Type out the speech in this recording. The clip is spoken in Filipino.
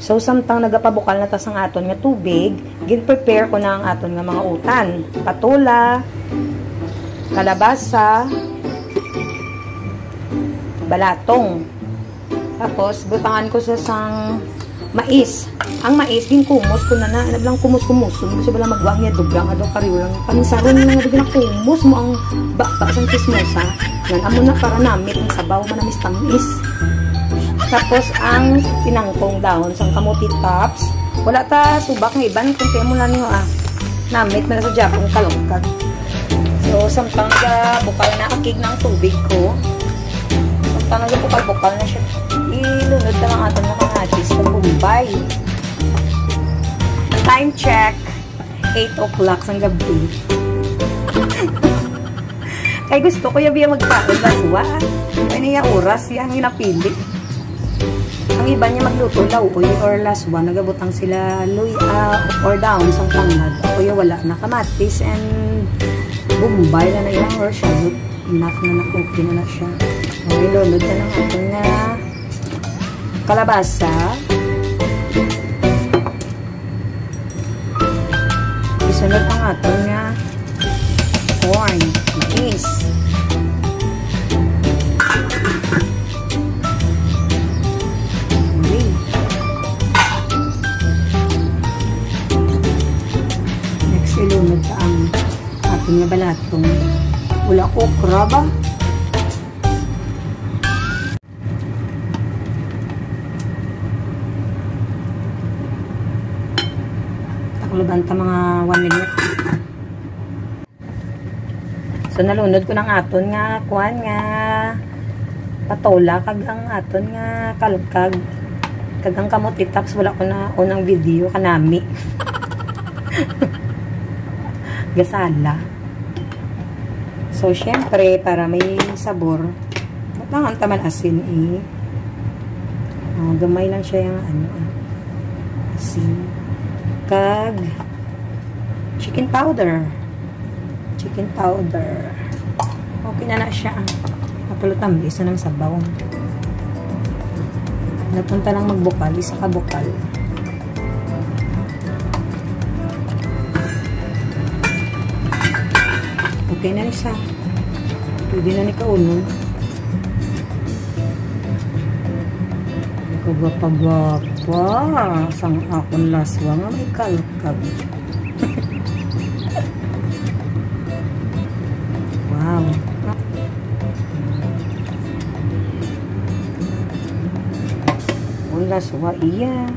So, samtang nagapabukal na tas ang aton nga tubig, gin-prepare ko na ang aton nga mga utan. Patola, kalabasa, balatong. Tapos, butangan ko sa sang mais. Ang mais, ginkumos ko na naglang kumus-kumus. Gusto ba lang magwang niya, dugang, adong kariw lang. Paminsaron na nga biglang kumus mo ang bakbak sang chismosa. Yan, amo na para namit ang sabaw, manamis tamis. Tapos, ang pinangkong dahon sang kamuti tops. Wala ta subak ng iban, kung kaya mo lang nyo namit mo na sa Japong kalungkag. So, samtang bukal na akig ng tubig ko. Samtang bukal-bukal na siya. Ilunod na lang ato ng mga cheese sa Bombay. Time check, 8 o'clock sang gabi. Ay gusto ko yung magkaon laswa. Ay niya oras, yung napili. Ang iba niya magluto lauoy or laswa. Nagabutang sila luya or down sang tangnad. Ako yung wala na kamatis and Bombay na ilang or siya. Enough na na-okay na siya. Ilunod na lang ato na kalabasa. Isunod ang aton nga corn, mais. Okay. Next, ilunod pa ang aton nga balatong. Ulang okra ba? Takloban ta mga 1 minute. So nalunod ko ng aton nga kuan nga patola kag ang aton nga kalukag kag ang kamuti tops. Wala ko na unang video kanami. Gasala. So syempre para may sabor, batangan taman asin gamay lang siya yung asin. Kag chicken powder. Okay na siya. Matulutang isa ng sabaw. Napunta lang magbukal, isa ka bukal. Okay na isa. Pwede na ni kaunon. Kagwapa-gwapa. Sang akong laswa nga may kalkag. Wow. Ang laswa iya.